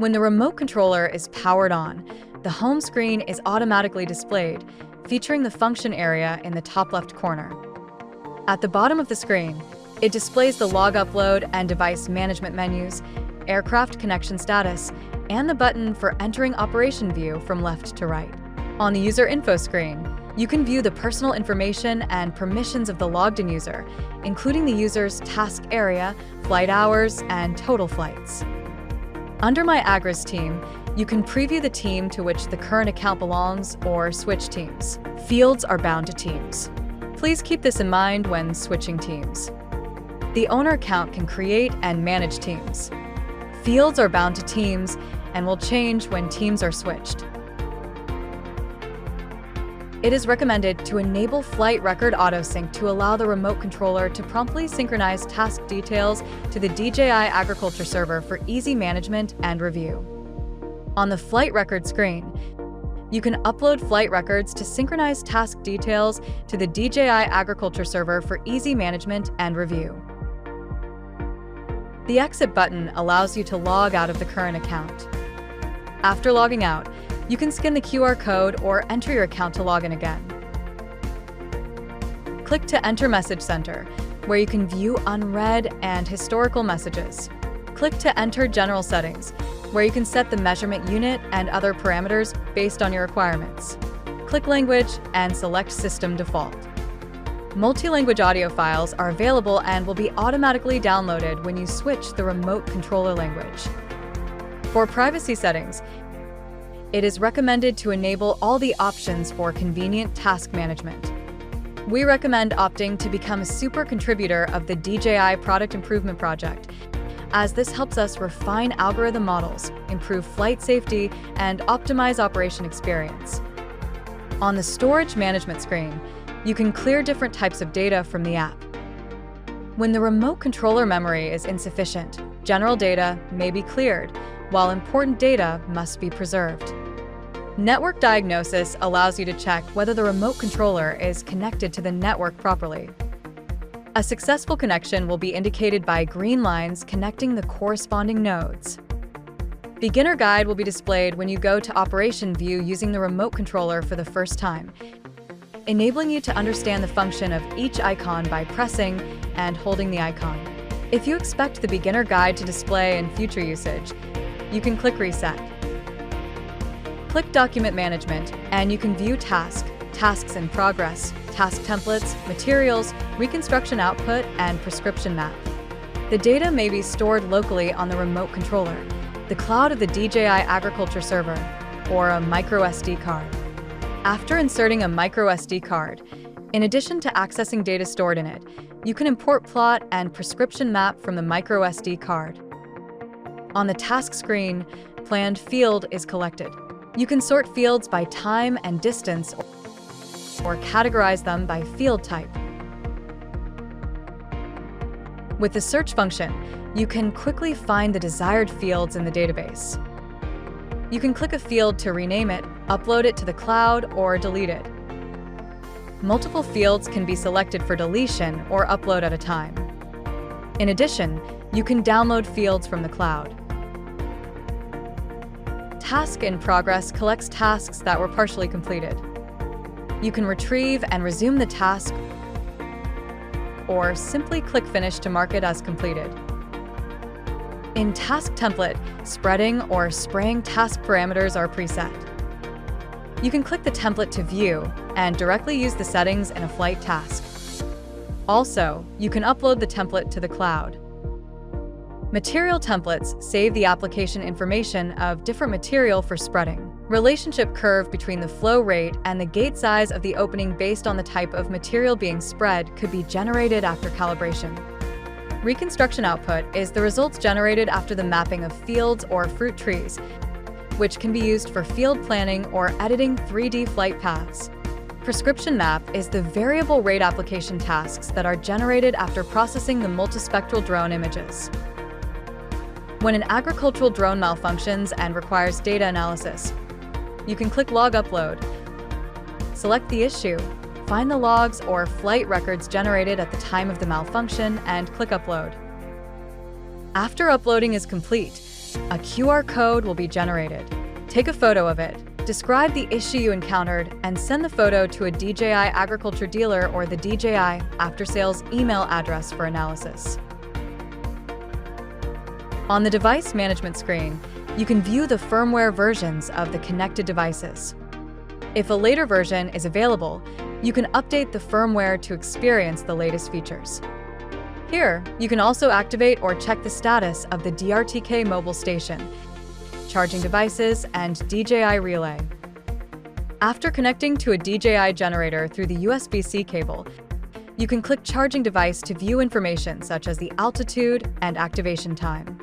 When the remote controller is powered on, the home screen is automatically displayed, featuring the function area in the top left corner. At the bottom of the screen, it displays the log upload and device management menus, aircraft connection status, and the button for entering operation view from left to right. On the user info screen, you can view the personal information and permissions of the logged-in user, including the user's task area, flight hours, and total flights. Under My Agris team, you can preview the team to which the current account belongs or switch teams. Fields are bound to teams. Please keep this in mind when switching teams. The owner account can create and manage teams. Fields are bound to teams and will change when teams are switched. It is recommended to enable flight record autosync to allow the remote controller to promptly synchronize task details to the DJI Agriculture server for easy management and review. On the flight record screen, you can upload flight records to synchronize task details to the DJI Agriculture server for easy management and review. The exit button allows you to log out of the current account. After logging out, you can scan the QR code or enter your account to log in again. Click to enter Message Center, where you can view unread and historical messages. Click to enter General Settings, where you can set the measurement unit and other parameters based on your requirements. Click Language and select System Default. Multi-language audio files are available and will be automatically downloaded when you switch the remote controller language. For privacy settings, it is recommended to enable all the options for convenient task management. We recommend opting to become a super contributor of the DJI Product Improvement Project, as this helps us refine algorithm models, improve flight safety, and optimize operation experience. On the storage management screen, you can clear different types of data from the app. When the remote controller memory is insufficient, general data may be cleared, while important data must be preserved. Network diagnosis allows you to check whether the remote controller is connected to the network properly. A successful connection will be indicated by green lines connecting the corresponding nodes. Beginner Guide will be displayed when you go to Operation View using the remote controller for the first time, enabling you to understand the function of each icon by pressing and holding the icon. If you expect the Beginner Guide to display in future usage, you can click Reset. Click Document Management, and you can view tasks in progress, task templates, materials, reconstruction output, and prescription map. The data may be stored locally on the remote controller, the cloud of the DJI Agriculture server, or a microSD card. After inserting a microSD card, in addition to accessing data stored in it, you can import plot and prescription map from the microSD card. On the task screen, planned field is collected. You can sort fields by time and distance or categorize them by field type. With the search function, you can quickly find the desired fields in the database. You can click a field to rename it, upload it to the cloud, or delete it. Multiple fields can be selected for deletion or upload at a time. In addition, you can download fields from the cloud. Task in Progress collects tasks that were partially completed. You can retrieve and resume the task, or simply click Finish to mark it as completed. In Task Template, spreading or spraying task parameters are preset. You can click the template to view and directly use the settings in a flight task. Also, you can upload the template to the cloud. Material templates save the application information of different material for spreading. Relationship curve between the flow rate and the gate size of the opening based on the type of material being spread could be generated after calibration. Reconstruction output is the results generated after the mapping of fields or fruit trees, which can be used for field planning or editing 3D flight paths. Prescription map is the variable rate application tasks that are generated after processing the multispectral drone images. When an agricultural drone malfunctions and requires data analysis, you can click Log Upload. Select the issue, find the logs or flight records generated at the time of the malfunction, and click Upload. After uploading is complete, A QR code will be generated. Take a photo of it, describe the issue you encountered, and send the photo to a DJI agriculture dealer or the DJI after-sales email address for analysis. On the device management screen, you can view the firmware versions of the connected devices. If a later version is available, you can update the firmware to experience the latest features. Here, you can also activate or check the status of the DRTK mobile station, charging devices, and DJI relay. After connecting to a DJI generator through the USB-C cable, you can click Charging Device to view information such as the altitude and activation time.